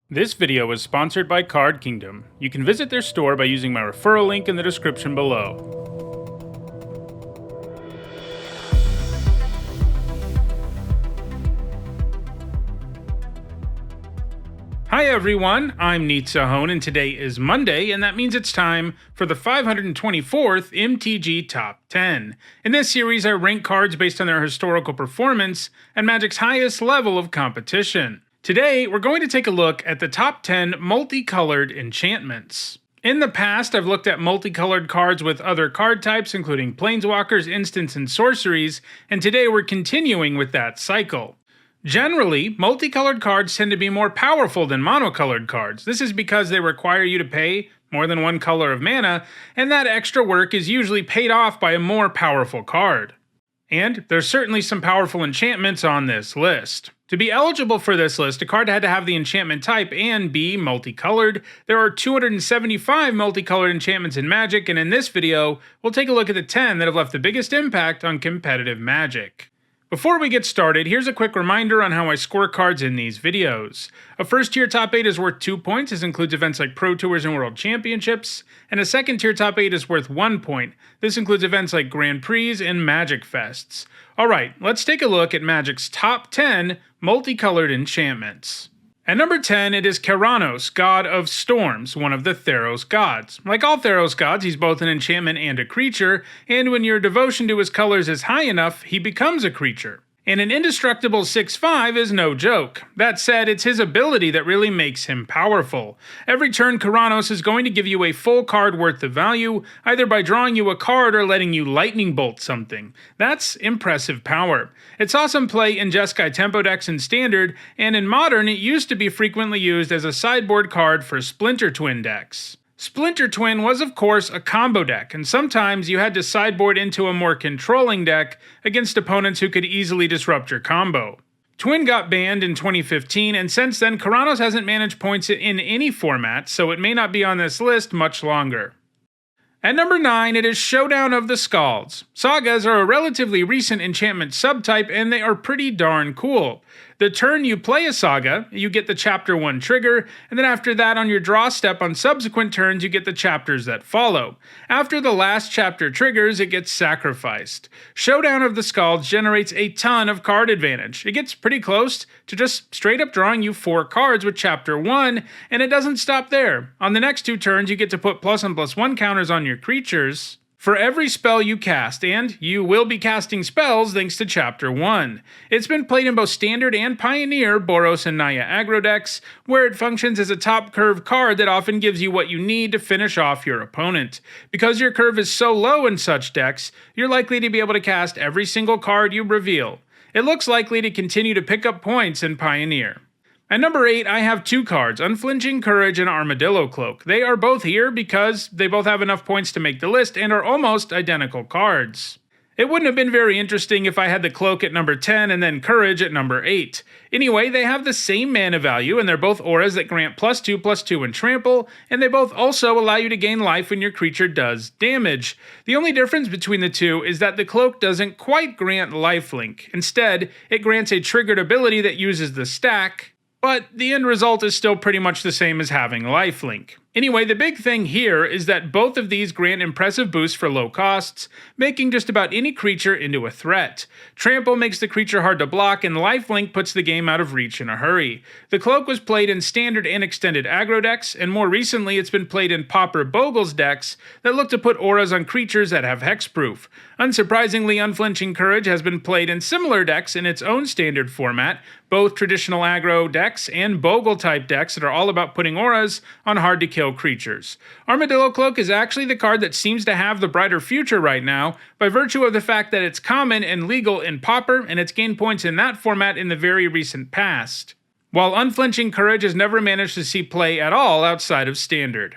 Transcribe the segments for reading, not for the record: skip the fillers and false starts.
This video is sponsored by Card Kingdom. You can visit their store by using my referral link in the description below. Hi everyone, I'm Neetsahone, and today is Monday, and that means it's time for the 524th MTG Top 10. In this series, I rank cards based on their historical performance and Magic's highest level of competition. Today, we're going to take a look at the top 10 multicolored enchantments. In the past, I've looked at multicolored cards with other card types, including planeswalkers, instants, and sorceries, and today we're continuing with that cycle. Generally, multicolored cards tend to be more powerful than monocolored cards. This is because they require you to pay more than one color of mana, and that extra work is usually paid off by a more powerful card. And there's certainly some powerful enchantments on this list. To be eligible for this list, a card had to have the enchantment type and be multicolored. There are 275 multicolored enchantments in Magic, and in this video, we'll take a look at the 10 that have left the biggest impact on competitive Magic. Before we get started, here's a quick reminder on how I score cards in these videos. A first tier top 8 is worth 2 points. This includes events like Pro Tours and World Championships. And a second tier top 8 is worth 1 point. This includes events like Grand Prix and Magic Fests. Alright, let's take a look at Magic's top 10 multicolored enchantments. At number 10, it is Karanos, God of Storms, one of the Theros gods. Like all Theros gods, he's both an enchantment and a creature, and when your devotion to his colors is high enough, he becomes a creature. And an indestructible 6/5 is no joke. That said, it's his ability that really makes him powerful. Every turn, Karanos is going to give you a full card worth of value, either by drawing you a card or letting you lightning bolt something. That's impressive power. It's awesome play in Jeskai Tempo decks in Standard, and in Modern it used to be frequently used as a sideboard card for Splinter Twin decks. Splinter Twin was of course a combo deck, and sometimes you had to sideboard into a more controlling deck against opponents who could easily disrupt your combo. Twin got banned in 2015, and since then Karanos hasn't managed points in any format, so it may not be on this list much longer. At number 9, it is Showdown of the Skalds. Sagas are a relatively recent enchantment subtype, and they are pretty darn cool. The turn you play a saga, you get the Chapter 1 trigger, and then after that on your draw step on subsequent turns you get the chapters that follow. After the last chapter triggers, it gets sacrificed. Showdown of the Skalds generates a ton of card advantage. It gets pretty close to just straight up drawing you 4 cards with Chapter 1, and it doesn't stop there. On the next 2 turns you get to put +1/+1 counters on your creatures for every spell you cast, and you will be casting spells thanks to Chapter 1. It's been played in both Standard and Pioneer, Boros and Naya aggro decks, where it functions as a top curve card that often gives you what you need to finish off your opponent. Because your curve is so low in such decks, you're likely to be able to cast every single card you reveal. It looks likely to continue to pick up points in Pioneer. At number 8, I have 2 cards, Unflinching Courage and Armadillo Cloak. They are both here because they both have enough points to make the list and are almost identical cards. It wouldn't have been very interesting if I had the Cloak at number 10 and then Courage at number 8. Anyway, they have the same mana value, and they're both auras that grant +2/+2 and trample, and they both also allow you to gain life when your creature does damage. The only difference between the two is that the Cloak doesn't quite grant lifelink. Instead, it grants a triggered ability that uses the stack, but the end result is still pretty much the same as having lifelink. Anyway, the big thing here is that both of these grant impressive boosts for low costs, making just about any creature into a threat. Trample makes the creature hard to block, and lifelink puts the game out of reach in a hurry. The Cloak was played in Standard and Extended aggro decks, and more recently it's been played in Pauper Bogle's decks that look to put auras on creatures that have hexproof. Unsurprisingly, Unflinching Courage has been played in similar decks in its own Standard format, both traditional aggro decks and Bogle-type decks that are all about putting auras on hard-to-kill creatures. Armadillo Cloak is actually the card that seems to have the brighter future right now, by virtue of the fact that it's common and legal in Pauper, and it's gained points in that format in the very recent past, while Unflinching Courage has never managed to see play at all outside of Standard.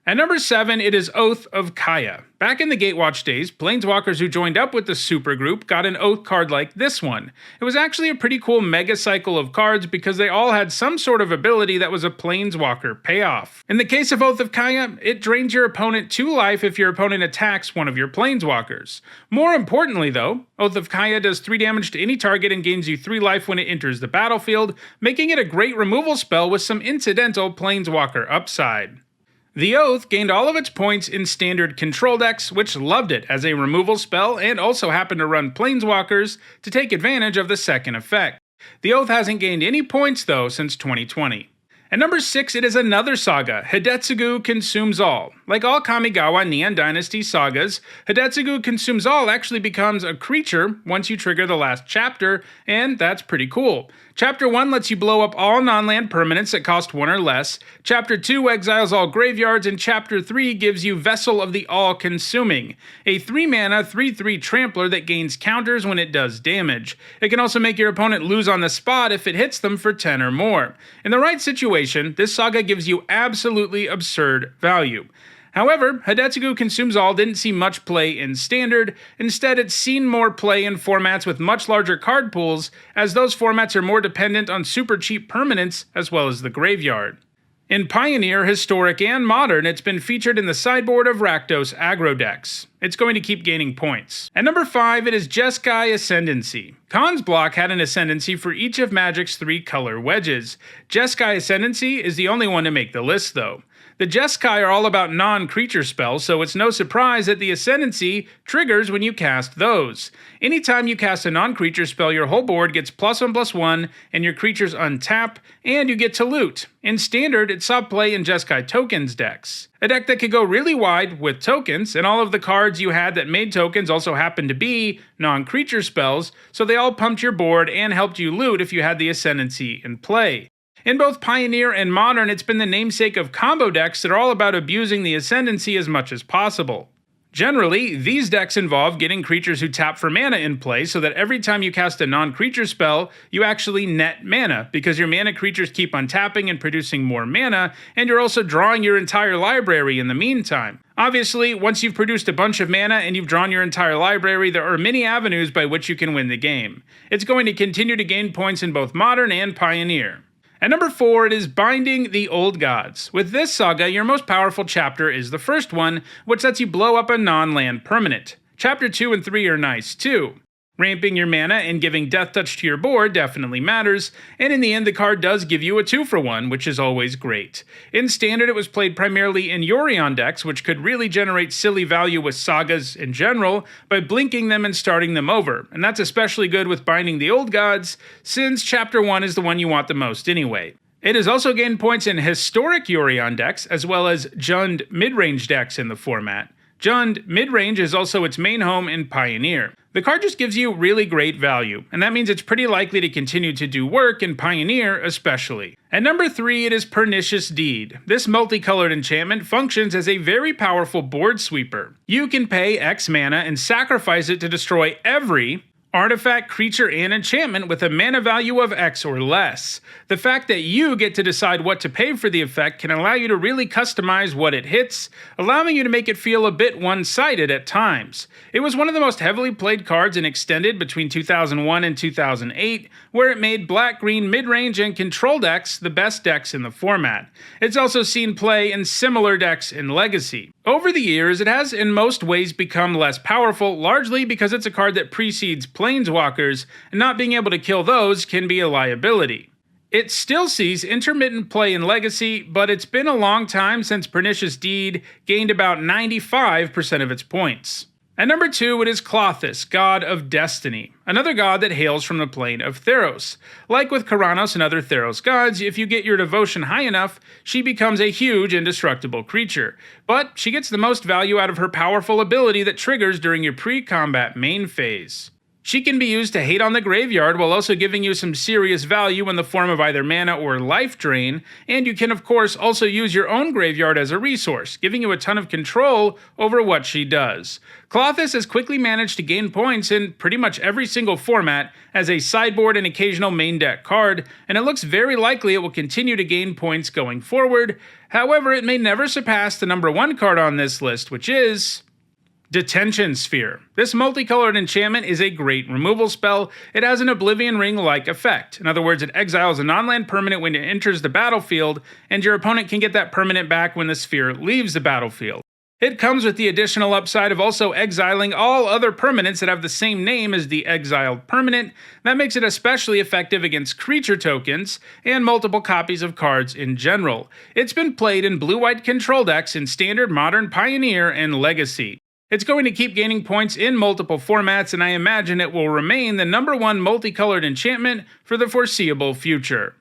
At number 7, it is Oath of Kaya. Back in the Gatewatch days, planeswalkers who joined up with the supergroup got an Oath card like this one. It was actually a pretty cool mega cycle of cards because they all had some sort of ability that was a planeswalker payoff. In the case of Oath of Kaya, it drains your opponent 2 life if your opponent attacks one of your planeswalkers. More importantly though, Oath of Kaya does 3 damage to any target and gains you 3 life when it enters the battlefield, making it a great removal spell with some incidental planeswalker upside. The Oath gained all of its points in standard control decks, which loved it as a removal spell and also happened to run planeswalkers to take advantage of the second effect. The Oath hasn't gained any points though since 2020. At number 6, it is another saga, Hadatsugu Consumes All. Like all Kamigawa Neon Dynasty sagas, Hadatsugu Consumes All actually becomes a creature once you trigger the last chapter, and that's pretty cool. Chapter 1 lets you blow up all non-land permanents that cost 1 or less, Chapter 2 exiles all graveyards, and Chapter 3 gives you Vessel of the All-Consuming, a 3-mana 3/3 trampler that gains counters when it does damage. It can also make your opponent lose on the spot if it hits them for 10 or more. In the right situation, this saga gives you absolutely absurd value. However, Hadatsugu Consumes All didn't see much play in Standard. Instead, it's seen more play in formats with much larger card pools, as those formats are more dependent on super cheap permanents as well as the graveyard. In Pioneer, Historic, and Modern, it's been featured in the sideboard of Rakdos aggro decks. It's going to keep gaining points. At number 5, it is Jeskai Ascendancy. Khan's block had an Ascendancy for each of Magic's 3 color wedges. Jeskai Ascendancy is the only one to make the list though. The Jeskai are all about non-creature spells, so it's no surprise that the Ascendancy triggers when you cast those. Anytime you cast a non-creature spell, your whole board gets +1/+1, and your creatures untap, and you get to loot. In Standard, it saw play in Jeskai Tokens decks. A deck that could go really wide with tokens, and all of the cards you had that made tokens also happened to be non-creature spells, so they all pumped your board and helped you loot if you had the Ascendancy in play. In both Pioneer and Modern, it's been the namesake of combo decks that are all about abusing the Ascendancy as much as possible. Generally, these decks involve getting creatures who tap for mana in play so that every time you cast a non-creature spell, you actually net mana, because your mana creatures keep untapping and producing more mana, and you're also drawing your entire library in the meantime. Obviously, once you've produced a bunch of mana and you've drawn your entire library, there are many avenues by which you can win the game. It's going to continue to gain points in both Modern and Pioneer. At number 4, it is Binding the Old Gods. With this saga, your most powerful chapter is the first one, which lets you blow up a non-land permanent. Chapter 2 and 3 are nice too. Ramping your mana and giving Death Touch to your board definitely matters, and in the end the card does give you a 2-for-1, which is always great. In Standard, it was played primarily in Yorion decks, which could really generate silly value with sagas in general by blinking them and starting them over, and that's especially good with Binding the Old Gods, since Chapter 1 is the one you want the most anyway. It has also gained points in Historic Yorion decks, as well as Jund mid-range decks in the format. Jund midrange is also its main home in Pioneer. The card just gives you really great value, and that means it's pretty likely to continue to do work in Pioneer especially. At number 3, it is Pernicious Deed. This multicolored enchantment functions as a very powerful board sweeper. You can pay X mana and sacrifice it to destroy every artifact, creature, and enchantment with a mana value of X or less. The fact that you get to decide what to pay for the effect can allow you to really customize what it hits, allowing you to make it feel a bit one-sided at times. It was one of the most heavily played cards in Extended between 2001 and 2008, where it made black-green midrange and control decks the best decks in the format. It's also seen play in similar decks in Legacy. Over the years, it has in most ways become less powerful, largely because it's a card that precedes Planeswalkers, and not being able to kill those can be a liability. It still sees intermittent play in Legacy, but it's been a long time since Pernicious Deed gained about 95% of its points. At number 2, it is Clothis, God of Destiny, another god that hails from the plane of Theros. Like with Karanos and other Theros gods, if you get your devotion high enough, she becomes a huge indestructible creature. But she gets the most value out of her powerful ability that triggers during your pre-combat main phase. She can be used to hate on the graveyard while also giving you some serious value in the form of either mana or life drain, and you can of course also use your own graveyard as a resource, giving you a ton of control over what she does. Clothis has quickly managed to gain points in pretty much every single format as a sideboard and occasional main deck card, and it looks very likely it will continue to gain points going forward. However, it may never surpass the number 1 card on this list, which is Detention Sphere. This multicolored enchantment is a great removal spell. It has an Oblivion Ring-like effect. In other words, it exiles a non-land permanent when it enters the battlefield, and your opponent can get that permanent back when the sphere leaves the battlefield. It comes with the additional upside of also exiling all other permanents that have the same name as the exiled permanent. That makes it especially effective against creature tokens and multiple copies of cards in general. It's been played in blue-white control decks in Standard, Modern, Pioneer, and Legacy. It's going to keep gaining points in multiple formats, and I imagine it will remain the number 1 multicolored enchantment for the foreseeable future.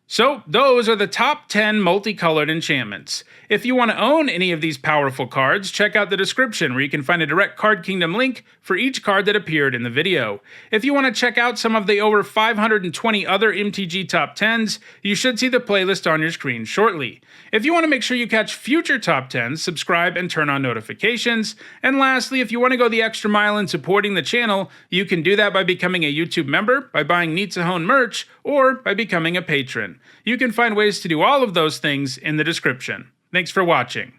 So, those are the top 10 multicolored enchantments. If you want to own any of these powerful cards, check out the description where you can find a direct Card Kingdom link for each card that appeared in the video. If you want to check out some of the over 520 other MTG top 10s, you should see the playlist on your screen shortly. If you want to make sure you catch future top 10s, subscribe and turn on notifications. And lastly, if you want to go the extra mile in supporting the channel, you can do that by becoming a YouTube member, by buying Nitsahone merch, or by becoming a patron. You can find ways to do all of those things in the description. Thanks for watching.